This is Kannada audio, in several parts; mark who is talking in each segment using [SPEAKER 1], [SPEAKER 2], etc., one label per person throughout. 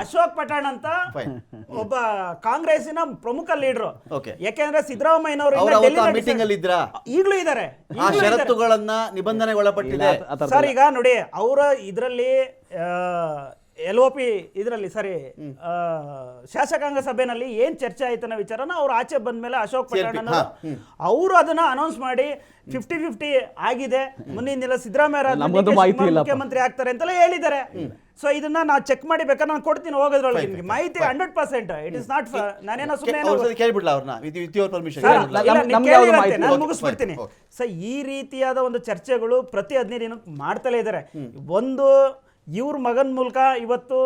[SPEAKER 1] ಅಶೋಕ್ ಪಠಾಣ್ ಅಂತ ಒಬ್ಬ ಕಾಂಗ್ರೆಸ್ಸಿನ ಪ್ರಮುಖ ಲೀಡರ್. ಯಾಕೆಂದ್ರೆ ಸಿದ್ದರಾಮಯ್ಯನವರು
[SPEAKER 2] ಮೀಟಿಂಗ್ ಅಲ್ಲಿ ಇದ್ರ
[SPEAKER 1] ಈಗಲೂ ಇದ್ದಾರೆ.
[SPEAKER 2] ಆ ಷರತ್ತುಗಳನ್ನ ನಿಬಂಧನೆಗೆ ಒಳಪಟ್ಟಿದೆ
[SPEAKER 1] ಸರ್. ಈಗ ನೋಡಿ, ಅವರ ಇದರಲ್ಲಿ LOP ಇದರಲ್ಲಿ ಶಾಸಕಾಂಗ ಸಭೆಯಲ್ಲಿ ಏನ್ ಚರ್ಚೆ ಆಯ್ತು ಅನ್ನೋ ವಿಚಾರನ ಅವ್ರು ಆಚೆ ಬಂದ್ಮೇಲೆ ಅಶೋಕ್ ಪಠಾಣ್ ಅವರು ಅದನ್ನ ಅನೌನ್ಸ್ ಮಾಡಿ 50-50 ಆಗಿದೆ, ಮುಂದಿನ ದಿನ ಸಿದ್ದರಾಮಯ್ಯ ಮುಖ್ಯಮಂತ್ರಿ ಆಗ್ತಾರೆ ಅಂತೆಲ್ಲ ಹೇಳಿದ್ದಾರೆ. ಸೊ ಇದನ್ನ ನಾವು ಚೆಕ್ ಮಾಡಿ ಬೇಕಾದ್ರೆ ನಾನು ಕೊಡ್ತೀನಿ, ಹೋಗೋದ್ರೊಳಗೆ ನಿಮ್ಗೆ ಮಾಹಿತಿ 100%. ಇಟ್ ಇಸ್ ನಾಟ್ ನಾನೇನೋ ಸುಮ್ಮನೆ
[SPEAKER 2] ಕೇಳ್ಬಿಡ್ಲ ಅವ್ರನ್ನ ವಿತ್ ಯುವರ್ ಪರ್ಮಿಷನ್
[SPEAKER 1] ನಾನು ಮುಗಿಸ್ಬಿಡ್ತೀನಿ. ಸೊ ಈ ರೀತಿಯಾದ ಒಂದು ಚರ್ಚೆಗಳು ಪ್ರತಿ 15 ದಿನಕ್ಕೆ ಮಾಡ್ತಲೇ ಇದ್ದಾರೆ. ಒಂದು ಇವ್ರ ಮಗನ ಮೂಲಕ ಇವತ್ತು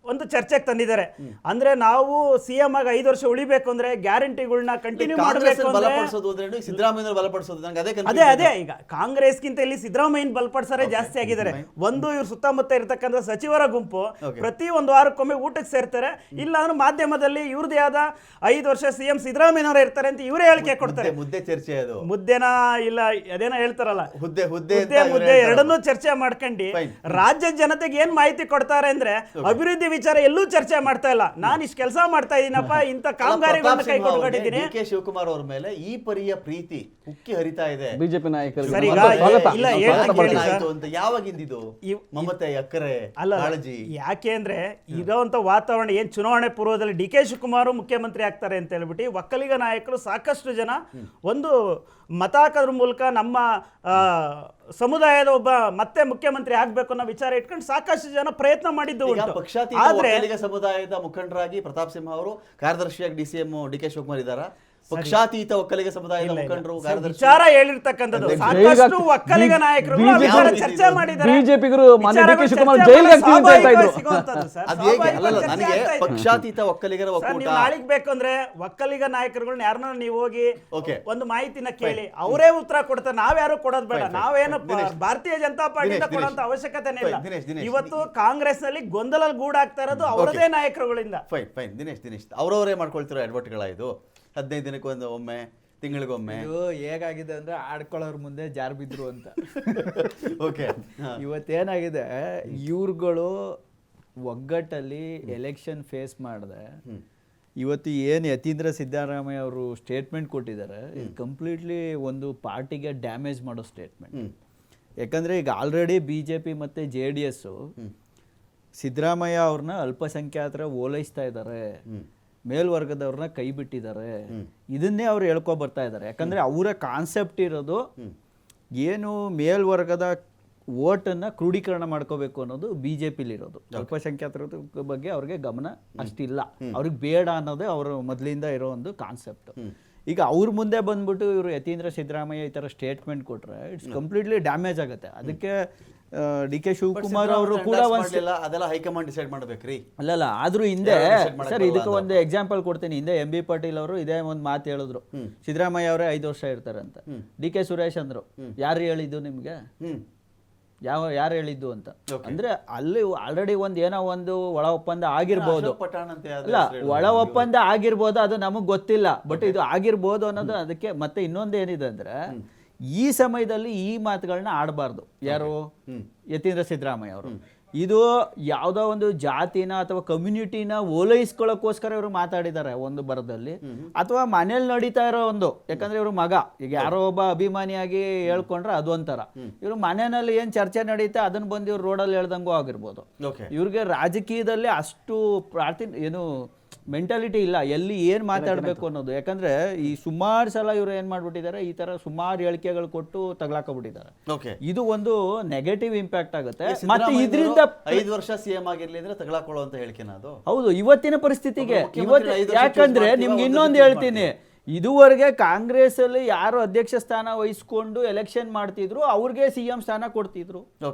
[SPEAKER 1] ಒಂದು ಚರ್ಚೆಗೆ ತಂದಿದ್ದಾರೆ. ಅಂದ್ರೆ ನಾವು CM ಆಗಿ 5 ವರ್ಷ ಉಳಿಬೇಕು ಅಂದ್ರೆ ಗ್ಯಾರಂಟಿಗಳನ್ನ ಕಂಟಿನ್ಯೂ ಮಾಡಬೇಕು ಅದೇ ಈಗ ಕಾಂಗ್ರೆಸ್ಗಿಂತ ಇಲ್ಲಿ ಸಿದ್ದರಾಮಯ್ಯನ ಬಲಪಡಿಸೋರೆ ಜಾಸ್ತಿ ಆಗಿದ್ದಾರೆ. ಒಂದು ಇವ್ರ ಸುತ್ತಮುತ್ತ ಇರತಕ್ಕಂಥ ಸಚಿವರ ಗುಂಪು ಪ್ರತಿ ಒಂದು ವಾರಕ್ಕೊಮ್ಮೆ ಊಟಕ್ಕೆ ಸೇರ್ತಾರೆ, ಇಲ್ಲ ಅಂದ್ರೆ ಮಾಧ್ಯಮದಲ್ಲಿ ಇವ್ರದೇ ಆದ 5 ವರ್ಷ CM ಸಿದ್ದರಾಮಯ್ಯನವರೇ ಇರ್ತಾರೆ ಅಂತ ಇವರೇ ಹೇಳಿಕೆ ಕೊಡ್ತಾರೆ.
[SPEAKER 2] ಮುದ್ದೆ ಚರ್ಚೆ ಅದು
[SPEAKER 1] ಮುದ್ದೆನಾ ಇಲ್ಲ ಅದೇನೋ ಹೇಳ್ತಾರಲ್ಲ, ಮುದ್ದೆ ಎರಡನ್ನೂ ಚರ್ಚೆ ಮಾಡ್ಕೊಂಡು ರಾಜ್ಯದ ಜನತೆಗೆ ಏನ್ ಮಾಹಿತಿ ಕೊಡ್ತಾರೆ ಅಂದ್ರೆ ಅಭಿವೃದ್ಧಿ ವಿಚಾರ ಎಲ್ಲೂ ಚರ್ಚೆ ಮಾಡ್ತಾ ಇಲ್ಲ. ನಾನು ಇಷ್ಟು ಕೆಲಸ ಮಾಡ್ತಾ ಇದ್ದೀನಪ್ಪ, ಇಂತ ಕಾಮಗಾರಿಗಳನ್ನ ಕೈ ಕೊಟ್ಟಿದ್ದೀನಿ.
[SPEAKER 2] ಕೆ ಶಿವಕುಮಾರ್ ಅವ್ರ ಮೇಲೆ ಈ ಪರಿಯ ಪ್ರೀತಿ ಉಕ್ಕಿ ಹರಿತಾ ಇದೆ
[SPEAKER 3] ಬಿಜೆಪಿ ನಾಯಕರು.
[SPEAKER 2] ಯಾವಾಗಿಂದಿದು ಮಮತೆ ಅಕ್ಕರೆ ಕಾಳಜಿ?
[SPEAKER 1] ಯಾಕೆ ಅಂದ್ರೆ ಇರೋಂತ ವಾತಾವರಣ ಏನ್ ಚುನಾವಣೆ ಪೂರ್ವದಲ್ಲಿ DK ಶಿವಕುಮಾರ್ ಮುಖ್ಯಮಂತ್ರಿ ಆಗ್ತಾರೆ ಅಂತ ಹೇಳ್ಬಿಟ್ಟು ಒಕ್ಕಲಿಗ ನಾಯಕರು ಸಾಕಷ್ಟು ಜನ ಒಂದು ಮತ ಹಾಕೋದ್ರ ಮೂಲಕ ನಮ್ಮ ಸಮುದಾಯದ ಒಬ್ಬ ಮತ್ತೆ ಮುಖ್ಯಮಂತ್ರಿ ಆಗ್ಬೇಕು ಅನ್ನೋ ವಿಚಾರ ಇಟ್ಕೊಂಡು ಸಾಕಷ್ಟು ಜನ ಪ್ರಯತ್ನ ಮಾಡಿದ್ದು ಉಂಟು.
[SPEAKER 2] ಒಕ್ಕಲಿಗ ಸಮುದಾಯದ ಮುಖಂಡರಾಗಿ ಪ್ರತಾಪ್ ಸಿಂಹ ಅವರು, ಕಾರ್ಯದರ್ಶಿಯಾಗಿ DCM DK ಶಿವಕುಮಾರ್ ಇದ್ದಾರಾ? ಪಕ್ಷಾತೀತ ಒಕ್ಕಲಿಗ ಸಮುದಾಯದ ಮುಖಂಡರು
[SPEAKER 1] ವಿಚಾರ ಹೇಳಿರ್ತಕ್ಕಂಥದ್ದು ಸಾಕಷ್ಟು ಒಕ್ಕಲಿಗ ನಾಯಕರು ಚರ್ಚೆ ಮಾಡಿದ್ದಾರೆ.
[SPEAKER 3] ಬಿಜೆಪಿಗರು DK ಶಿವಕುಮಾರ್ ಜೈಲಿಗೆ ಹಾಕ್ತೀವಿ ಅಂತ ಇದ್ರು.
[SPEAKER 2] ನನಗೆ ಪಕ್ಷಾತೀತ ಒಕ್ಕಲಿಗರ ಒಕ್ಕೂಟ
[SPEAKER 1] ನಾಳೆಗೆ ಬೇಕಂದ್ರೆ ಒಕ್ಕಲಿಗ ನಾಯಕರುಗಳನ್ನ ಯಾರನ್ನ ನೀವು ಹೋಗಿ ಒಂದು ಮಾಹಿತಿನ ಕೇಳಿ, ಅವರೇ ಉತ್ತರ ಕೊಡ್ತಾರೆ. ನಾವ್ಯಾರು ಕೊಡೋದು ಬೇಡ. ನಾವೇನು ಭಾರತೀಯ ಜನತಾ ಪಾರ್ಟಿಯಿಂದ ಕೊಡುವಂತ ಅವಶ್ಯಕತೆನೇ ಇಲ್ಲ. ಇವತ್ತು ಕಾಂಗ್ರೆಸ್ ನಲ್ಲಿ ಗೊಂದಲ ಗೂಡಾಗ್ತಾ ಇರೋದು ಅವರದೇ ನಾಯಕರುಗಳಿಂದ.
[SPEAKER 2] ಫೈನ್ ದಿನೇಶ್ ಅವ್ರವರೇ ಮಾಡ್ಕೊಳ್ತಿರೋ ಅಡ್ವರ್ಟ್ಗಳ ಇದು 15 ದಿನಕ್ಕೆ ಒಮ್ಮೆ, ತಿಂಗಳಿಗೊಮ್ಮೆ.
[SPEAKER 4] ಹೇಗಾಗಿದೆ ಅಂದ್ರೆ ಆಡ್ಕೊಳ್ಳೋರ್ ಮುಂದೆ ಜಾರ್ ಬಿದ್ರು ಅಂತ.
[SPEAKER 2] ಓಕೆ,
[SPEAKER 4] ಇವತ್ತೇನಾಗಿದೆ, ಇವ್ರುಗಳು ಒಗ್ಗಟ್ಟಲ್ಲಿ ಎಲೆಕ್ಷನ್ ಫೇಸ್ ಮಾಡಿದೆ. ಇವತ್ತು ಏನು ಯತೀಂದ್ರ ಸಿದ್ದರಾಮಯ್ಯ ಅವರು ಸ್ಟೇಟ್ಮೆಂಟ್ ಕೊಟ್ಟಿದ್ದಾರೆ, ಇದು ಕಂಪ್ಲೀಟ್ಲಿ ಒಂದು ಪಾರ್ಟಿಗೆ ಡ್ಯಾಮೇಜ್ ಮಾಡೋ ಸ್ಟೇಟ್ಮೆಂಟ್. ಯಾಕಂದರೆ ಈಗ ಆಲ್ರೆಡಿ BJP ಮತ್ತು JDS ಸಿದ್ದರಾಮಯ್ಯ ಅವ್ರನ್ನ ಅಲ್ಪಸಂಖ್ಯಾತರ ಓಲೈಸ್ತಾ ಇದ್ದಾರೆ, ಮೇಲ್ವರ್ಗದವ್ರನ್ನ ಕೈ ಬಿಟ್ಟಿದ್ದಾರೆ. ಇದನ್ನೇ ಅವ್ರು ಹೇಳ್ಕೊ ಬರ್ತಾ ಇದ್ದಾರೆ. ಯಾಕಂದ್ರೆ ಅವರ ಕಾನ್ಸೆಪ್ಟ್ ಇರೋದು ಏನು, ಮೇಲ್ವರ್ಗದ ಓಟನ್ನ ಕ್ರೋಢೀಕರಣ ಮಾಡ್ಕೋಬೇಕು ಅನ್ನೋದು BJPಲಿ ಇರೋದು. ಅಲ್ಪಸಂಖ್ಯಾತರ ಬಗ್ಗೆ ಅವ್ರಿಗೆ ಗಮನ ಅಷ್ಟಿಲ್ಲ, ಅವ್ರಿಗೆ ಬೇಡ ಅನ್ನೋದೇ ಅವ್ರ ಮೊದಲಿಂದ ಇರೋ ಒಂದು ಕಾನ್ಸೆಪ್ಟ್. ಈಗ ಅವ್ರ ಮುಂದೆ ಬಂದ್ಬಿಟ್ಟು ಇವರು ಯತೀಂದ್ರ ಸಿದ್ದರಾಮಯ್ಯ ಈ ಥರ ಸ್ಟೇಟ್ಮೆಂಟ್ ಕೊಟ್ರೆ ಇಟ್ಸ್ ಕಂಪ್ಲೀಟ್ಲಿ ಡ್ಯಾಮೇಜ್ ಆಗುತ್ತೆ. ಅದಕ್ಕೆ DK ಶಿವಕುಮಾರ್ ಅವರು ಕೂಡ
[SPEAKER 2] ಅದೆಲ್ಲ ಹೈಕಮಾಂಡ್ ಡಿಸೈಡ್ ಮಾಡ್ಬೇಕ್ರಿ.
[SPEAKER 4] ಅಲ್ಲಲ್ಲ, ಆದ್ರೂ ಹಿಂದೆ ಸರ್ ಇದಕ್ಕೆ ಒಂದು ಎಕ್ಸಾಂಪಲ್ ಕೊಡ್ತೀನಿ. ಹಿಂದೆ MB ಪಾಟೀಲ್ ಅವರು ಇದೇ ಒಂದು ಮಾತು ಹೇಳಿದ್ರು, ಸಿದ್ದರಾಮಯ್ಯ ಅವರೇ 5 ವರ್ಷ ಇರ್ತಾರೆ ಅಂತ. DK ಸುರೇಶ್ ಅಂದ್ರು, ಯಾರು ಹೇಳಿದ್ದು ನಿಮ್ಗೆ, ಯಾರು ಹೇಳಿದ್ದು ಅಂತ. ಅಂದ್ರೆ ಅಲ್ಲಿ ಆಲ್ರೆಡಿ ಏನೋ ಒಂದು ಒಳ ಒಪ್ಪಂದ ಆಗಿರ್ಬೋದು, ಅಲ್ಲ ಒಳ ಒಪ್ಪಂದ ಆಗಿರ್ಬೋದು, ಅದು ನಮಗ್ ಗೊತ್ತಿಲ್ಲ. ಬಟ್ ಇದು ಆಗಿರ್ಬೋದು ಅನ್ನೋದು. ಅದಕ್ಕೆ ಮತ್ತೆ ಇನ್ನೊಂದು ಏನಿದೆ ಅಂದ್ರೆ, ಈ ಸಮಯದಲ್ಲಿ ಈ ಮಾತುಗಳನ್ನ ಆಡಬಾರ್ದು ಯಾರು, ಯತೀಂದ್ರ ಸಿದ್ದರಾಮಯ್ಯ ಅವರು. ಇದು ಯಾವುದೋ ಒಂದು ಜಾತಿನ ಅಥವಾ ಕಮ್ಯುನಿಟಿನ ಓಲೈಸ್ಕೊಳ್ಳೋಕ್ಕೋಸ್ಕರ ಇವರು ಮಾತಾಡಿದ್ದಾರೆ ಒಂದು ಬರದಲ್ಲಿ, ಅಥವಾ ಮನೇಲಿ ನಡೀತಾ ಇರೋ ಒಂದು, ಯಾಕಂದ್ರೆ ಇವರು ಮಗ ಈಗ ಯಾರೋ ಒಬ್ಬ ಅಭಿಮಾನಿಯಾಗಿ ಹೇಳ್ಕೊಂಡ್ರೆ ಅದೊಂಥರ. ಇವರು ಮನೆಯಲ್ಲಿ ಏನ್ ಚರ್ಚೆ ನಡೀತಾ ಅದನ್ನ ಬಂದು ಇವ್ರು ರೋಡಲ್ಲಿ ಹೇಳ್ದಂಗೂ ಆಗಿರ್ಬೋದು. ಇವ್ರಿಗೆ ರಾಜಕೀಯದಲ್ಲಿ ಅಷ್ಟು ಏನು ಮೆಂಟಾಲಿಟಿ ಇಲ್ಲ, ಎಲ್ಲಿ ಏನ್ ಮಾತಾಡ್ಬೇಕು ಅನ್ನೋದು. ಯಾಕಂದ್ರೆ ಈ ಸುಮಾರು ಸಲ ಇವ್ರು ಏನ್ ಮಾಡ್ಬಿಟ್ಟಿದ್ದಾರೆ, ಈ ತರ ಸುಮಾರು ಹೇಳಿಕೆಗಳು ಕೊಟ್ಟು ತಗಲಾಕೊಂಡ್ಬಿಟ್ಟಿದ್ದಾರೆ. ಇದು ಒಂದು ನೆಗೆಟಿವ್ ಇಂಪ್ಯಾಕ್ಟ್ ಆಗುತ್ತೆ. ಮತ್ತೆ ಇದರಿಂದ
[SPEAKER 2] 5 ವರ್ಷ CM ಆಗಿರ್ಲಿ ಅಂದ್ರೆ ತಗಲಾಕೊಳ್ಳೋ ಅಂತ ಹೇಳಿಕೆನ ಅದು.
[SPEAKER 4] ಹೌದು, ಇವತ್ತಿನ ಪರಿಸ್ಥಿತಿಗೆ. ಯಾಕಂದ್ರೆ ನಿಮ್ಗೆ ಇನ್ನೊಂದು ಹೇಳ್ತೀನಿ, ಇದುವರೆಗೆ ಕಾಂಗ್ರೆಸ್ ಅಲ್ಲಿ ಯಾರು ಅಧ್ಯಕ್ಷ ಸ್ಥಾನ ವಹಿಸ್ಕೊಂಡು ಎಲೆಕ್ಷನ್ ಮಾಡ್ತಿದ್ರು ಅವ್ರಿಗೆ CM ಸ್ಥಾನ ಕೊಡ್ತಿದ್ರು.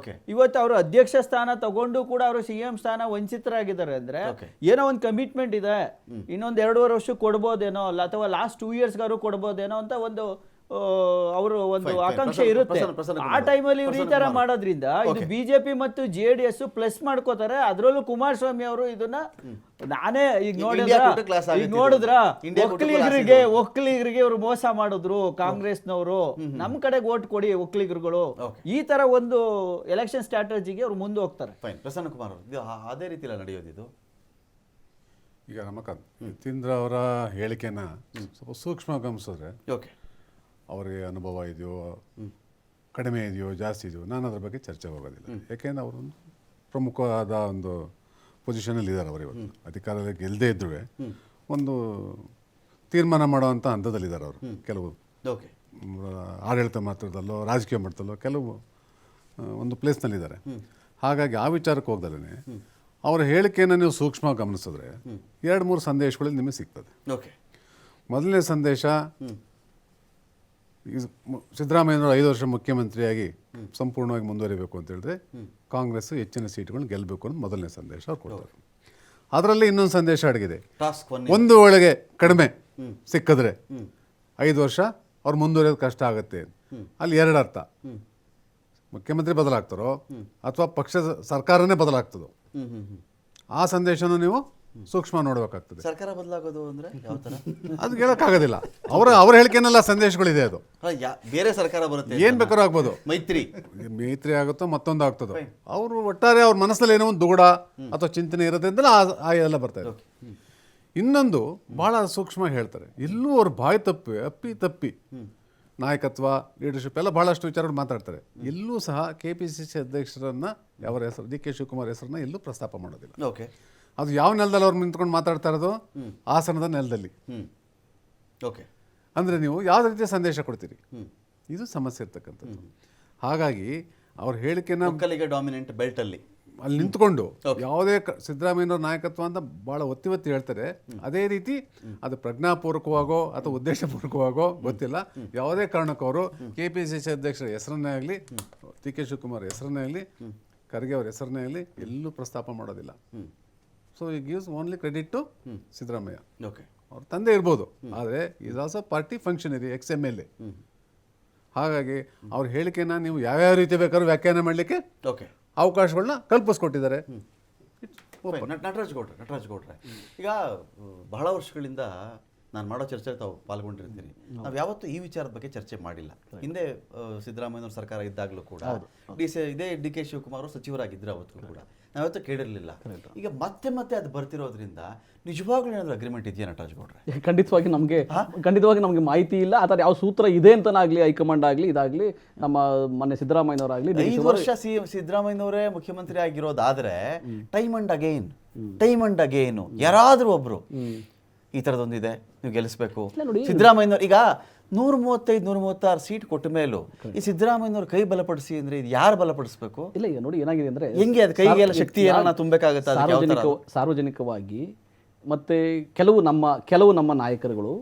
[SPEAKER 4] ಇವತ್ತು ಅವರು ಅಧ್ಯಕ್ಷ ಸ್ಥಾನ ತಗೊಂಡು ಕೂಡ ಅವರು CM ಸ್ಥಾನ ವಂಚಿತರಾಗಿದ್ದಾರೆ. ಅಂದ್ರೆ ಏನೋ ಒಂದು ಕಮಿಟ್ಮೆಂಟ್ ಇದೆ, ಇನ್ನೊಂದು 2.5 ವರ್ಷ ಕೊಡ್ಬೋದೇನೋ, ಅಲ್ಲ ಅಥವಾ ಲಾಸ್ಟ್ 2 ಇಯರ್ಸ್ಗಾರು ಕೊಡ್ಬೋದೇನೋ ಅಂತ ಒಂದು ಅವರು ಒಂದು ಆಕಾಂಕ್ಷೆ ಇರುತ್ತೆ. ಆ ಟೈಮಲ್ಲಿ ಇವ್ರು ಈ ತರ ಮಾಡೋದ್ರಿಂದ ಇದು BJP ಮತ್ತು JDS ಪ್ಲಸ್ ಮಾಡ್ಕೋತಾರೆ. ಅದರಲ್ಲೂ ಕುಮಾರಸ್ವಾಮಿ ಅವರು ಇದನ್ನ ನಾನೇ ಈಗ ನೋಡಿದ್ರ ಒಕ್ಕಲಿಗರಿಗೆ ಇವರು ಮೋಸ ಮಾಡಿದ್ರು ಕಾಂಗ್ರೆಸ್ನವರು, ನಮ್ ಕಡೆಗೆ ಓಟ್ ಕೊಡಿ ಒಕ್ಕಲಿಗರುಗಳು, ಈ ತರ ಒಂದು ಎಲೆಕ್ಷನ್ ಸ್ಟ್ರಾಟಜಿಗೆ ಅವ್ರು ಮುಂದೆ ಹೋಗ್ತಾರೆ.
[SPEAKER 2] ಪ್ರಸನ್ನ ಕುಮಾರ್, ಅದೇ ರೀತಿ ನಡೆಯೋದಿದು.
[SPEAKER 5] ಈಗ ರಮಕಾಂತ್ ಯತೀಂದ್ರ ಅವರ ಹೇಳಿಕೆನ ಸ್ವಲ್ಪ ಸೂಕ್ಷ್ಮ ಗಮನಿಸಿದ್ರೆ
[SPEAKER 2] ಓಕೆ,
[SPEAKER 5] ಅವರಿಗೆ ಅನುಭವ ಇದೆಯೋ ಕಡಿಮೆ ಇದೆಯೋ ಜಾಸ್ತಿ ಇದೆಯೋ ನಾನು ಅದ್ರ ಬಗ್ಗೆ ಚರ್ಚೆ ಹೋಗೋದಿಲ್ಲ. ಯಾಕೆಂದ್ರೆ ಅವರೊಂದು ಪ್ರಮುಖವಾದ ಒಂದು ಪೊಸಿಷನಲ್ಲಿ ಇದ್ದಾರೆ. ಅವರು ಇವತ್ತು ಅಧಿಕಾರದಲ್ಲಿ ಗೆಲ್ಲದೇ ಇದ್ರೂ ಒಂದು ತೀರ್ಮಾನ ಮಾಡುವಂಥ ಹಂತದಲ್ಲಿದ್ದಾರೆ ಅವರು. ಕೆಲವು
[SPEAKER 2] ಓಕೆ,
[SPEAKER 5] ಆಡಳಿತ ಮಟ್ಟದಲ್ಲೋ ರಾಜಕೀಯ ಮಟ್ಟದಲ್ಲೋ ಕೆಲವು ಒಂದು ಪ್ಲೇಸ್ನಲ್ಲಿದ್ದಾರೆ. ಹಾಗಾಗಿ ಆ ವಿಚಾರಕ್ಕೆ ಹೋಗ್ದಲೇ ಅವರ ಹೇಳಿಕೆಯನ್ನು ನೀವು ಸೂಕ್ಷ್ಮ ಗಮನಿಸಿದ್ರೆ 2-3 ಸಂದೇಶಗಳು ನಿಮಗೆ ಸಿಗ್ತದೆ.
[SPEAKER 2] ಓಕೆ,
[SPEAKER 5] ಮೊದಲನೇ ಸಂದೇಶ, ಸಿದ್ದರಾಮಯ್ಯನವರು 5 ವರ್ಷ ಮುಖ್ಯಮಂತ್ರಿಯಾಗಿ ಸಂಪೂರ್ಣವಾಗಿ ಮುಂದುವರಿಬೇಕು ಅಂತ ಹೇಳಿದ್ರೆ ಕಾಂಗ್ರೆಸ್ ಹೆಚ್ಚಿನ ಸೀಟ್ಗಳನ್ನು ಗೆಲ್ಲಬೇಕು ಅನ್ನೋದು ಮೊದಲನೇ ಸಂದೇಶ ಅವ್ರು ಕೊಡ್ತಾರೆ. ಅದರಲ್ಲಿ ಇನ್ನೊಂದು ಸಂದೇಶ ಅಡಗಿದೆ.
[SPEAKER 2] ಟಾಸ್ಕ್ ಒನ್,
[SPEAKER 5] ಒಂದು ಒಳಗೆ ಕಡಿಮೆ ಸಿಕ್ಕಿದ್ರೆ 5 ವರ್ಷ ಅವ್ರು ಮುಂದುವರಿಯೋದು ಕಷ್ಟ ಆಗುತ್ತೆ. ಅಲ್ಲಿ 2 ಅರ್ಥ, ಮುಖ್ಯಮಂತ್ರಿ ಬದಲಾಗ್ತಾರೋ ಅಥವಾ ಪಕ್ಷದ ಸರ್ಕಾರನೇ ಬದಲಾಗ್ತದೋ. ಆ ಸಂದೇಶನೂ ನೀವು ಸೂಕ್ಷ್ಮ ನೋಡಬೇಕಾಗ್ತದೆ.
[SPEAKER 2] ಸರ್ಕಾರ ಬದಲಾಗೋದು ಅಂದ್ರೆ ಯಾವ ತರ?
[SPEAKER 5] ಅದು ಹೇಳೋಕ್ಕಾಗೋದಿಲ್ಲ. ಅವ್ರ ಹೇಳಿಕೆನೆಲ್ಲ ಸಂದೇಶಗಳಿದೆ. ಅದು
[SPEAKER 2] ಬೇರೆ ಸರ್ಕಾರ ಬರುತ್ತೆ,
[SPEAKER 5] ಏನ್ ಬೇಕಾದ್ರೂ ಆಗ್ಬೋದು. ಮೈತ್ರಿ ಆಗುತ್ತೋ ಮತ್ತೊಂದು ಆಗ್ತದೋ. ಅವರು ಒಟ್ಟಾರೆ ಅವ್ರ ಮನಸ್ಸಲ್ಲಿ ಏನೋ ಒಂದು ದುಗುಡ ಅಥವಾ ಚಿಂತನೆ ಇರುತ್ತೆ ಅಂತಲೇ ಆ ಎಲ್ಲ ಬರ್ತಾ ಇದೆ. ಇನ್ನೊಂದು ಬಹಳ ಸೂಕ್ಷ್ಮ ಹೇಳ್ತಾರೆ. ಎಲ್ಲೂ ಅವ್ರ ಬಾಯಿ ತಪ್ಪಿ ನಾಯಕತ್ವ, ಲೀಡರ್ಶಿಪ್ ಎಲ್ಲ ಬಹಳಷ್ಟು ವಿಚಾರಗಳು ಮಾತಾಡ್ತಾರೆ. ಎಲ್ಲೂ ಸಹ KPCC ಅಧ್ಯಕ್ಷರನ್ನ ಅವರ ಹೆಸರು DK ಶಿವಕುಮಾರ್ ಹೆಸರನ್ನ ಎಲ್ಲೂ ಪ್ರಸ್ತಾಪ ಮಾಡೋದಿಲ್ಲ.
[SPEAKER 2] ಓಕೆ,
[SPEAKER 5] ಅದು ಯಾವ ನೆಲದಲ್ಲಿ ಅವ್ರು ನಿಂತ್ಕೊಂಡು ಮಾತಾಡ್ತಾ ಇರೋದು? ಹಾಸನದ ನೆಲದಲ್ಲಿ.
[SPEAKER 2] ಓಕೆ,
[SPEAKER 5] ಅಂದರೆ ನೀವು ಯಾವ ರೀತಿಯ ಸಂದೇಶ ಕೊಡ್ತೀರಿ? ಇದು ಸಮಸ್ಯೆ ಇರ್ತಕ್ಕಂಥದ್ದು. ಹಾಗಾಗಿ ಅವ್ರ ಹೇಳಿಕೆನ
[SPEAKER 2] ಒಕ್ಕಲಿಗ ಡಾಮಿನೆಂಟ್ ಬೆಲ್ಟ್ ಅಲ್ಲಿ
[SPEAKER 5] ನಿಂತ್ಕೊಂಡು ಯಾವುದೇ ಸಿದ್ದರಾಮಯ್ಯನವ್ರ ನಾಯಕತ್ವ ಅಂತ ಭಾಳ ಒತ್ತಿ ಹೇಳ್ತಾರೆ. ಅದೇ ರೀತಿ ಅದು ಪ್ರಜ್ಞಾಪೂರ್ವಕವಾಗೋ ಅಥವಾ ಉದ್ದೇಶಪೂರ್ವಕವಾಗೋ ಗೊತ್ತಿಲ್ಲ, ಯಾವುದೇ ಕಾರಣಕ್ಕೂ ಅವರು KPCC ಅಧ್ಯಕ್ಷರ ಹೆಸರನ್ನೇ ಆಗಲಿ, DK ಶಿವಕುಮಾರ್ ಹೆಸರನ್ನೇ ಆಗಲಿ, ಖರ್ಗೆ ಅವ್ರ ಹೆಸರನ್ನೇ ಆಗಲಿ ಎಲ್ಲೂ ಪ್ರಸ್ತಾಪ ಮಾಡೋದಿಲ್ಲ. So he gives only credit to Siddaramaiah.
[SPEAKER 2] Okay,
[SPEAKER 5] ಅವ್ರ ತಂದೆ ಇರ್ಬೋದು, ಆದರೆ ಈಸ್ ಆಲ್ಸೋ ಪಾರ್ಟಿ ಫಂಕ್ಷನರಿ, ex-MLA. ಹಾಗಾಗಿ ಅವ್ರ ಹೇಳಿಕೆನ ನೀವು ಯಾವ್ಯಾವ ರೀತಿ ಬೇಕಾದ್ರೂ ವ್ಯಾಖ್ಯಾನ ಮಾಡಲಿಕ್ಕೆ
[SPEAKER 2] ಓಕೆ,
[SPEAKER 5] ಅವಕಾಶಗಳನ್ನ ಕಲ್ಪಿಸ್ಕೊಟ್ಟಿದ್ದಾರೆ.
[SPEAKER 2] ನಟರಾಜ್ ಗೌಡ್ರೆ, ಈಗ ಬಹಳ ವರ್ಷಗಳಿಂದ ನಾನು ಮಾಡೋ ಚರ್ಚೆ ತಾವು ಪಾಲ್ಗೊಂಡಿರ್ತೀರಿ. ನಾವು ಯಾವತ್ತೂ ಈ ವಿಚಾರದ ಬಗ್ಗೆ ಚರ್ಚೆ ಮಾಡಿಲ್ಲ. ಹಿಂದೆ ಸಿದ್ದರಾಮಯ್ಯನವ್ರ ಸರ್ಕಾರ ಇದ್ದಾಗಲೂ ಕೂಡ ಇದೇ DK ಶಿವಕುಮಾರ್ ಅವರು ಸಚಿವರಾಗಿದ್ದರು, ಅವತ್ತು ಕೂಡ ನಾವ್ಯಾವತ್ತೂ ಕೇಳಿರಲಿಲ್ಲ. ಈಗ ಮತ್ತೆ ಅದು ಬರ್ತಿರೋದ್ರಿಂದ ನಿಜವಾಗ್ಲೂ ಏನಾದರೂ ಅಗ್ರಿಮೆಂಟ್ ಇದೆಯಾ ನಟರಾಜ್ ಗೌಡ್ರೆ?
[SPEAKER 3] ಖಂಡಿತವಾಗಿ ನಮಗೆ ಮಾಹಿತಿ ಇಲ್ಲ. ಆ ಥರ ಯಾವ ಸೂತ್ರ ಇದೆ ಅಂತನಾಗಲಿ, ಹೈಕಮಾಂಡ್ ಆಗಲಿ, ಇದಾಗಲಿ, ನಮ್ಮ ಮೊನ್ನೆ ಸಿದ್ದರಾಮಯ್ಯನವರಾಗಲಿ
[SPEAKER 2] 5 ವರ್ಷ ಸಿದ್ದರಾಮಯ್ಯನವರೇ ಮುಖ್ಯಮಂತ್ರಿ ಆಗಿರೋದಾದ್ರೆ ಟೈಮ್ ಅಂಡ್ ಅಗೇನ್ ಯಾರಾದ್ರೂ ಒಬ್ರು ಈ ಥರದೊಂದಿದೆ, ನೀವು ಗೆಲ್ಲಿಸ್ಬೇಕು ಸಿದ್ದರಾಮಯ್ಯನವ್ರು. ಈಗ 135-136 ಸೀಟ್ ಕೊಟ್ಟ ಮೇಲೂ ಈ ಸಿದ್ದರಾಮಯ್ಯನವ್ರು ಕೈ ಬಲಪಡಿಸಿ ಅಂದ್ರೆ ಇದು ಯಾರು ಬಲಪಡಿಸ್ಬೇಕು?
[SPEAKER 3] ಇಲ್ಲ, ಈಗ ನೋಡಿ ಏನಾಗಿದೆ ಅಂದ್ರೆ
[SPEAKER 2] ಹೆಂಗೆ ಅದು ಕೈಗೆಲ್ಲ ಶಕ್ತಿ ಏನನ್ನ ತುಂಬಬೇಕಾಗುತ್ತೆ
[SPEAKER 3] ಸಾರ್ವಜನಿಕವಾಗಿ. ಮತ್ತೆ ಕೆಲವು ನಮ್ಮ ನಾಯಕರುಗಳು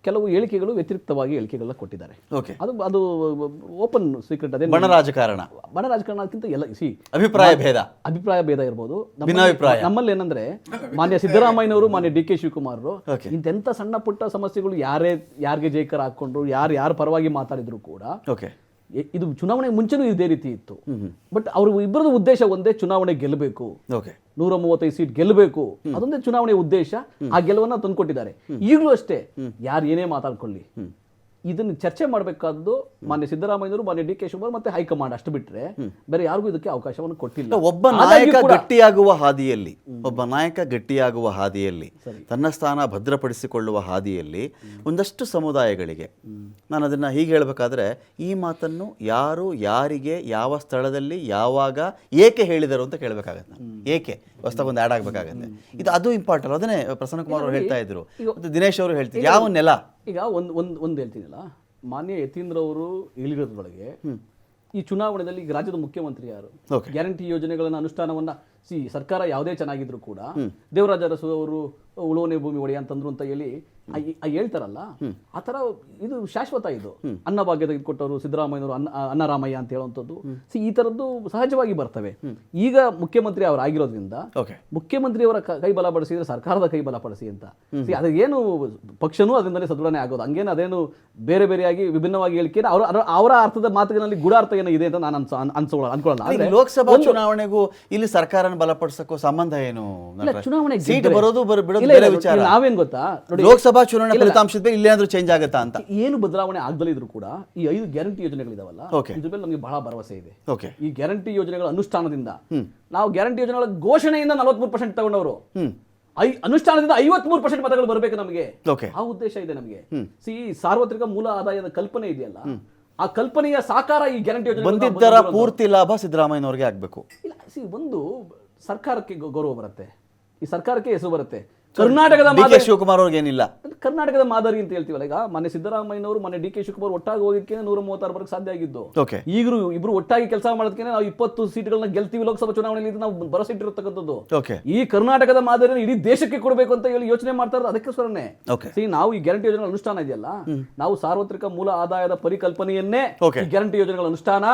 [SPEAKER 3] ಕೆಲವು ಹೇಳಿಕೆಗಳು ವ್ಯತಿರಿಕ್ತವಾಗಿ ಹೇಳಿಕೆಗಳನ್ನ ಕೊಟ್ಟಿದ್ದಾರೆ. ಅದು ಓಪನ್ ಸೀಕ್ರೆಟ್. ಅದೇ ಬಣ ರಾಜಕಾರಣಕ್ಕಿಂತ ಎಲ್ಲ ಅಭಿಪ್ರಾಯ ಭೇದ ಇರ್ಬೋದು. ನಮ್ಮಲ್ಲಿ ಏನಂದ್ರೆ ಮಾನ್ಯ ಸಿದ್ದರಾಮಯ್ಯನವರು, ಮಾನ್ಯ DK ಶಿವಕುಮಾರ್ ಇಂತೆಂತ ಸಣ್ಣ ಪುಟ್ಟ ಸಮಸ್ಯೆಗಳು ಯಾರಿಗೆ ಜೈಕರ್ ಹಾಕೊಂಡ್ರು, ಯಾರು ಪರವಾಗಿ ಮಾತಾಡಿದ್ರು ಕೂಡ ಇದು ಚುನಾವಣೆ ಮುಂಚೆನೂ ಇದೇ ರೀತಿ ಇತ್ತು. ಬಟ್ ಅವ್ರ ಇಬ್ಬರದು ಉದ್ದೇಶ ಒಂದೇ, ಚುನಾವಣೆ ಗೆಲ್ಲಬೇಕು, 135 ಸೀಟ್ ಗೆಲ್ಲಬೇಕು, ಅದೊಂದೇ ಚುನಾವಣೆ ಉದ್ದೇಶ. ಆ ಗೆಲುವನ್ನ ತಂದುಕೊಟ್ಟಿದ್ದಾರೆ. ಈಗಲೂ ಅಷ್ಟೇ, ಯಾರು ಏನೇ ಮಾತಾಡ್ಕೊಳ್ಳಿ, ಇದನ್ನು ಚರ್ಚೆ ಮಾಡಬೇಕಾದ್ದು ಮಾನ್ಯ ಸಿದ್ದರಾಮಯ್ಯನವರು, ಮಾನ್ಯ DK ಶಿವಕುಮಾರ್ ಮತ್ತೆ ಹೈಕಮಾಂಡ್. ಅಷ್ಟು ಬಿಟ್ರೆ ಬೇರೆ ಯಾರಿಗೂ ಇದಕ್ಕೆ ಅವಕಾಶವನ್ನು ಕೊಟ್ಟಿಲ್ಲ.
[SPEAKER 2] ಒಬ್ಬ ನಾಯಕ ಗಟ್ಟಿಯಾಗುವ ಹಾದಿಯಲ್ಲಿ ತನ್ನ ಸ್ಥಾನ ಭದ್ರಪಡಿಸಿಕೊಳ್ಳುವ ಹಾದಿಯಲ್ಲಿ ಒಂದಷ್ಟು ಸಮುದಾಯಗಳಿಗೆ, ನಾನು ಅದನ್ನ ಹೀಗೆ ಹೇಳಬೇಕಾದ್ರೆ, ಈ ಮಾತನ್ನು ಯಾರು, ಯಾರಿಗೆ, ಯಾವ ಸ್ಥಳದಲ್ಲಿ, ಯಾವಾಗ, ಏಕೆ ಹೇಳಿದರು ಅಂತ ಕೇಳಬೇಕಾಗತ್ತೆ. ಏಕೆ ಹೊಸದಾಗಿ ಆ್ಯಡ್ ಆಗಬೇಕಾಗತ್ತೆ. ಅದು ಇಂಪಾರ್ಟೆಂಟ್. ಅದನ್ನೇ ಪ್ರಸನ್ನ ಕುಮಾರ್ ಅವರು ಹೇಳ್ತಾ ಇದ್ರು, ದಿನೇಶ್ ಅವರು ಹೇಳ್ತಿದ್ರು. ಯಾವ ನೆಲ?
[SPEAKER 3] ಈಗ ಒಂದು ಹೇಳ್ತೀನಲ್ಲ, ಮಾನ್ಯ ಯತೀಂದ್ರ ಅವರು ಹೇಳಿರೋದ್ರೊಳಗೆ ಈ ಚುನಾವಣೆಯಲ್ಲಿ ಈಗ ರಾಜ್ಯದ ಮುಖ್ಯಮಂತ್ರಿ ಯಾರು, ಗ್ಯಾರಂಟಿ ಯೋಜನೆಗಳನ್ನ ಅನುಷ್ಠಾನವನ್ನ ಸರ್ಕಾರ ಯಾವುದೇ ಚೆನ್ನಾಗಿದ್ರು ಕೂಡ ದೇವರಾಜ ಅರಸು ಅವರು ಉಳುವನೆ ಭೂಮಿ ಒಡೆಯ ಅಂತಂದ್ರು ಅಂತ ಹೇಳಿ ಹೇಳ್ತಾರಲ್ಲ, ಆ ತರ ಇದು ಶಾಶ್ವತ. ಇದು ಅನ್ನಭಾಗ್ಯ ತೆಗೆದುಕೊಟ್ಟವರು ಸಿದ್ದರಾಮಯ್ಯನವರು, ಅನ್ನರಾಮಯ್ಯ ಅಂತ ಹೇಳುವಂಥದ್ದು ಈ ತರದ್ದು ಸಹಜವಾಗಿ ಬರ್ತವೆ. ಈಗ ಮುಖ್ಯಮಂತ್ರಿ ಅವರು ಆಗಿರೋದ್ರಿಂದ ಮುಖ್ಯಮಂತ್ರಿಯವರ ಕೈ ಬಲಪಡಿಸಿದ್ರೆ ಸರ್ಕಾರದ ಕೈ ಬಲಪಡಿಸಿ ಅಂತ ಅದೇನು ಪಕ್ಷನೂ ಅದರಿಂದಲೇ ಸದೃಢನೆ ಆಗೋದು. ಹಂಗೇನು ಅದೇನು ಬೇರೆ ಬೇರೆಯಾಗಿ ವಿಭಿನ್ನವಾಗಿ ಹೇಳಿಕೆ ಅವರ ಅರ್ಥದ ಮಾತುಗಳಲ್ಲಿ ಗೂಢಾರ್ಥ ಏನೋ ಇದೆ ಅಂತ ನಾನು ಅನ್ಕೊಳ್ಳಲ್ಲ.
[SPEAKER 2] ಲೋಕಸಭಾ ಚುನಾವಣೆಗೂ ಇಲ್ಲಿ ಸರ್ಕಾರ ಬಲಪಡಿಸಕ್ಕೂ ಸಂಬಂಧ ಏನು?
[SPEAKER 3] ಚುನಾವಣೆ
[SPEAKER 2] ಸೀಟ್ ಬರೋದು
[SPEAKER 3] ನಾವೇನ್ ಗೊತ್ತಾ,
[SPEAKER 2] ಲೋಕಸಭಾ ಚುನಾವಣೆ ಫಲಿತಾಂಶದ ಇಲ್ಲಿ ಏನಾದ್ರೂ ಚೇಂಜ್ ಆಗುತ್ತಾ ಅಂತ.
[SPEAKER 3] ಏನು ಬದಲಾವಣೆ ಆಗದಲ್ಲಿದ್ರು ಕೂಡ ಈ 5 ಗ್ಯಾರಂಟಿ ಯೋಜನೆಗಳಿದಾವಲ್ಲ, ಇದ್ರ ಮೇಲೆ ನಮಗೆ ಬಹಳ ಭರವಸೆ ಇದೆ. ಈ ಗ್ಯಾರಂಟಿ ಯೋಜನೆಗಳ ಅನುಷ್ಠಾನದಿಂದ ನಾವು ಗ್ಯಾರಂಟಿ ಯೋಜನೆಗಳ ಘೋಷಣೆಯಿಂದ 43% ತಗೊಂಡವರು ಅನುಷ್ಠಾನದಿಂದ 53% ಮತಗಳು ಬರಬೇಕು ನಮಗೆ.
[SPEAKER 2] Okay.
[SPEAKER 3] ಆ ಉದ್ದೇಶ ಇದೆ ನಮಗೆ. ಸಾರ್ವತ್ರಿಕ ಮೂಲ ಆದಾಯದ ಕಲ್ಪನೆ ಇದೆಯಲ್ಲ, ಆ ಕಲ್ಪನೆಯ ಸಾಕಾರ ಈ ಗ್ಯಾರಂಟಿ ಯೋಜನೆ
[SPEAKER 2] ಬಂದಿದ್ದರ ಪೂರ್ತಿ ಲಾಭ ಸಿದ್ದರಾಮಯ್ಯನವರಿಗೆ ಆಗ್ಬೇಕು.
[SPEAKER 3] ಇಲ್ಲ, ಒಂದು ಸರ್ಕಾರಕ್ಕೆ ಗೌರವ ಬರುತ್ತೆ, ಈ ಸರ್ಕಾರಕ್ಕೆ ಹೆಸರು ಬರುತ್ತೆ. ಕರ್ನಾಟಕದ
[SPEAKER 2] ಡಿ.ಕೆ. ಶಿವಕುಮಾರ್ ಅವ್ರಿಗೆ ಏನಿಲ್ಲ.
[SPEAKER 3] ಕರ್ನಾಟಕದ ಮಾದರಿ ಅಂತ ಹೇಳ್ತೀವಲ್ಲ, ಈಗ ಮೊನ್ನೆ ಸಿದ್ದರಾಮಯ್ಯನವರು ಮೊನ್ನೆ ಡಿ.ಕೆ. ಶಿವಕುಮಾರ್ ಒಟ್ಟಾಗಿ ಹೋಗಿದ್ದಕ್ಕೆ 136 ಬರಕ್ಕೆ ಸಾಧ್ಯ ಆಗಿದ್ದು.
[SPEAKER 2] Okay.
[SPEAKER 3] ಈಗಲೂ ಇಬ್ರು ಒಟ್ಟಾಗಿ ಕೆಲಸ ಮಾಡೋದಕ್ಕೆ ನಾವು 20 ಸೀಟ್ಗಳನ್ನ ಗೆಲ್ತೀವಿ ಲೋಕಸಭಾ ಚುನಾವಣೆಯಲ್ಲಿ ನಾವು ಭರವಸೆ ಇಟ್ಟಿರತಕ್ಕಂಥದ್ದು.
[SPEAKER 2] Okay.
[SPEAKER 3] ಈ ಕರ್ನಾಟಕದ ಮಾದರಿಯನ್ನು ಇಡೀ ದೇಶಕ್ಕೆ ಕೊಡಬೇಕು ಅಂತ ಹೇಳಿ ಯೋಚನೆ ಮಾಡ್ತಾ ಇರೋದು ಅದಕ್ಕೋಸ್ಕರನೇ.
[SPEAKER 2] Okay.
[SPEAKER 3] ನಾವು ಈ ಗ್ಯಾರಂಟಿ ಯೋಜನೆ ಅನುಷ್ಠಾನ ಇದೆಯಲ್ಲ, ನಾವು ಸಾರ್ವತ್ರಿಕ ಮೂಲ ಆದಾಯದ ಪರಿಕಲ್ಪನೆಯನ್ನೇ
[SPEAKER 2] Okay.
[SPEAKER 3] ಈ ಗ್ಯಾರಂಟಿ ಯೋಜನೆಗಳ ಅನುಷ್ಠಾನ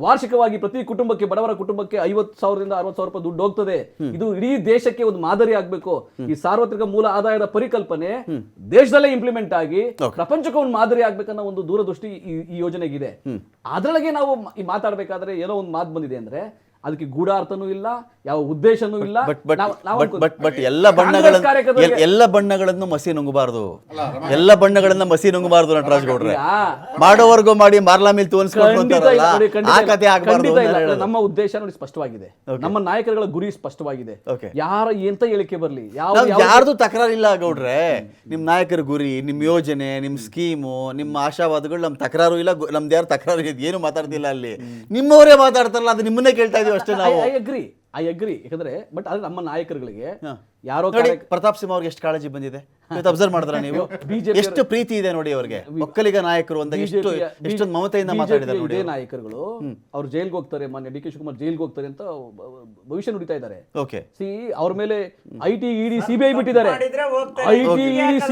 [SPEAKER 3] ವಾರ್ಷಿಕವಾಗಿ ಪ್ರತಿ ಕುಟುಂಬಕ್ಕೆ, ಬಡವರ ಕುಟುಂಬಕ್ಕೆ 50,000ದಿಂದ 60,000 ರೂಪಾಯಿ ದುಡ್ಡು ಹೋಗ್ತದೆ. ಇದು ಇಡೀ ದೇಶಕ್ಕೆ ಒಂದು ಮಾದರಿ ಆಗ್ಬೇಕು. ಈ ಸಾರ್ವತ್ರಿಕ ಮೂಲ ಆದಾಯದ ಪರಿಕಲ್ಪನೆ ದೇಶದಲ್ಲೇ ಇಂಪ್ಲಿಮೆಂಟ್ ಆಗಿ ಪ್ರಪಂಚಕ್ಕೆ ಒಂದು ಮಾದರಿ ಆಗ್ಬೇಕನ್ನೋ ಒಂದು ದೂರದೃಷ್ಟಿ ಈ ಯೋಜನೆಗಿದೆ. ಅದರೊಳಗೆ ನಾವು ಈ ಮಾತಾಡ್ಬೇಕಾದ್ರೆ ಏನೋ ಒಂದು ಮಾತು ಬಂದಿದೆ ಅಂದ್ರೆ ಅದಕ್ಕೆ ಗೂಢಾರ್ಥನೂ ಇಲ್ಲ, ಯಾವ ಉದ್ದೇಶನೂ ಇಲ್ಲ.
[SPEAKER 2] ಬಟ್ ಎಲ್ಲ ಬಣ್ಣಗಳನ್ನು ಮಸಿ ನುಂಗಬಾರ್ದು, ಎಲ್ಲ ಬಣ್ಣಗಳನ್ನ ಮಸಿ ನುಂಗಬಾರ್ದು ನಟರಾಜ್ ಗೌಡ್ರೆ. ಮಾಡೋವರೆಗೂ ಮಾಡಿ ಮಾರ್ಲಾ ಮೇಲೆ ತೋರಿಸ್ಕೊಂಡ್ರಂತಾರಲ್ಲ, ಆ ಕಥೆ ಆಗ್ಬಾರ್ದು.
[SPEAKER 3] ನಮ್ಮ ಉದ್ದೇಶ ನೋಡಿ ಸ್ಪಷ್ಟವಾಗಿದೆ, ನಮ್ಮ ನಾಯಕರುಗಳ ಗುರಿ ಸ್ಪಷ್ಟವಾಗಿದೆ.
[SPEAKER 2] Okay.
[SPEAKER 3] ಯಾರ ಎಂತ ಹೇಳಿಕೆ ಬರ್ಲಿ,
[SPEAKER 2] ಯಾರ್ದು ತಕರಾರಿಲ್ಲ ಗೌಡ್ರೆ. ನಿಮ್ ನಾಯಕರ ಗುರಿ, ನಿಮ್ ಯೋಜನೆ, ನಿಮ್ ಸ್ಕೀಮು, ನಿಮ್ಮ ಆಶಾವಾದಗಳು ನಮ್ ತಕರಾರು ಇಲ್ಲ. ನಮ್ದು ಯಾರು ತಕರಾರು ಏನು ಮಾತಾಡ್ತಿಲ್ಲ ಅಲ್ಲಿ, ನಿಮ್ಮವರೇ ಮಾತಾಡ್ತಾರಲ್ಲ, ಅದು ನಿಮ್ಮನ್ನೇ ಕೇಳ್ತಾ ಇದೀವಿ ಅಷ್ಟೇ ನಾವು.
[SPEAKER 3] I agree. ಯಾಕಂದ್ರೆ ಬಟ್ ಅದು ನಮ್ಮ ನಾಯಕರುಗಳಿಗೆ ಯಾರೋ
[SPEAKER 2] ನೋಡಿ, ಪ್ರತಾಪ್ ಸಿಂಹ ಅವ್ರಿಗೆ ಎಷ್ಟು ಕಾಳಜಿ ಬಂದಿದೆ ಇವತ್ತು ಅಬ್ಸರ್ವ್ ಮಾಡಿದ್ರ ನೀವು? ಎಷ್ಟು ಪ್ರೀತಿ ಇದೆ ನೋಡಿ ಅವ್ರಿಗೆ. ಒಕ್ಕಲಿಗ ನಾಯಕರು ಅಂದಾಗ ಎಷ್ಟೊಂದು ಮಮತೆಯಿಂದ ಮಾತಾಡಿದ್ದಾರೆ ನೋಡಿ.
[SPEAKER 3] ಇದೇ ನಾಯಕರುಗಳು ಅವ್ರು ಜೈಲ್ಗೆ ಹೋಗ್ತಾರೆ, ಮಾನ್ಯ ಡಿ.ಕೆ. ಶಿವಕುಮಾರ್ ಜೈಲ್ಗೆ ಹೋಗ್ತಾರೆ ಅಂತ ಭವಿಷ್ಯ ನುಡಿತಾ ಇದ್ದಾರೆ.
[SPEAKER 2] ಓಕೆ,
[SPEAKER 3] ಅವ್ರ ಮೇಲೆ ಐಟಿ ಇಡಿ ಸಿಬಿಐ ಬಿಟ್ಟಿದ್ದಾರೆ.
[SPEAKER 1] ಮಾಡಿದ್ರೆ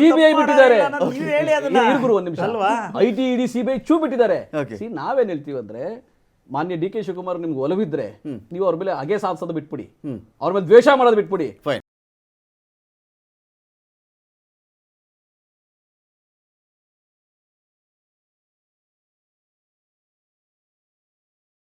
[SPEAKER 3] ಸಿಬಿಐ ಬಿಟ್ಟಿದ್ದಾರೆ.
[SPEAKER 1] ನೀವು ಹೇಳಿ ಅದನ್ನ.
[SPEAKER 3] ಒಂದ್ ನಿಮಿಷ ಅಲ್ವಾ, ಐಟಿ ಇಡಿ ಸಿಬಿಐ ಚೂ ಬಿಟ್ಟಿದ್ದಾರೆ. ನಾವೇನ್ ಹೇಳ್ತೀವಿ ಅಂದ್ರೆ, ಮಾನ್ಯ ಡಿ.ಕೆ. ಶಿವಕುಮಾರ್ ನಿಮ್ಗೆ ಒಲವಿದ್ರೆ ನೀವು ಅವ್ರ ಮೇಲೆ ಹಗೆ ಸಾಧಿಸೋದು ಬಿಟ್ಬಿಡಿ, ಅವ್ರ ಮೇಲೆ ದ್ವೇಷ ಮಾಡೋದು ಬಿಟ್ಬಿಡಿ.